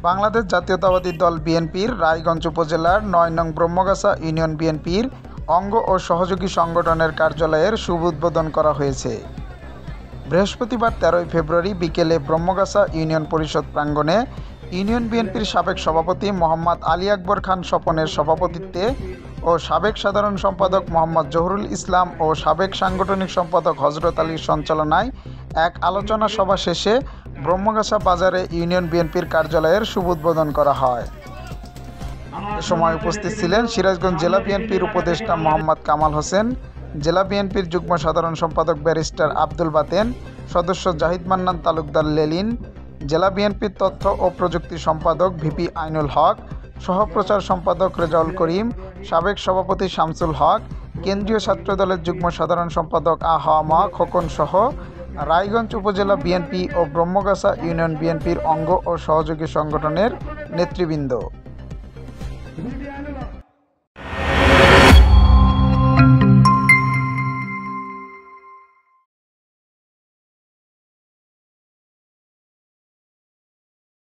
বাংলাদেশ জাতীয়তাবাদী দল বিএনপির রায়গঞ্জ উপজেলার ৯ নং ব্রহ্মগাছা ইউনিয়ন বিএনপির অঙ্গ ও সহযোগী সংগঠনের কার্যালয়ের শুভ উদ্বোধন করা হয়েছে। বৃহস্পতিবার ১৩ ফেব্রুয়ারি বিকেলে ব্রহ্মগাছা ইউনিয়ন পরিষদ প্রাঙ্গণে ইউনিয়ন বিএনপির সাবেক সভাপতি মোহাম্মদ আলী আকবর খান স্বপনের সভাপতিত্বে ও সাবেক সাধারণ সম্পাদক মোহাম্মদ জহুরুল ইসলাম ও সাবেক সাংগঠনিক সম্পাদক হযরত আলীর সঞ্চালনায় এক আলোচনা সভা শেষে ব্রহ্মগাছা বাজারে ইউনিয়ন বিএনপির কার্যালয়ের শুভ উদ্বোধন করা হয়। এ সময় উপস্থিত ছিলেন সিরাজগঞ্জ জেলা বিএনপির উপদেষ্টা মোহাম্মদ কামাল হোসেন, জেলা বিএনপির যুগ্ম সাধারণ সম্পাদক ব্যারিস্টার আব্দুল বাতেন, সদস্য জাহিদ মান্নান তালুকদার লেলিন, জেলা বিএনপির তথ্য ও প্রযুক্তি সম্পাদক ভিপি আইনুল হক, সহপ্রচার সম্পাদক রেজাউল করিম, সাবেক সভাপতি শামসুল হক, কেন্দ্রীয় ছাত্রদলের যুগ্ম সাধারণ সম্পাদক আ.হ.ম খোকন সহ রায়গঞ্জ উপজেলা বিএনপি ও ব্রহ্মগাছা ইউনিয়ন বিএনপির অঙ্গ ও সহযোগী সংগঠনের নেতৃবৃন্দ।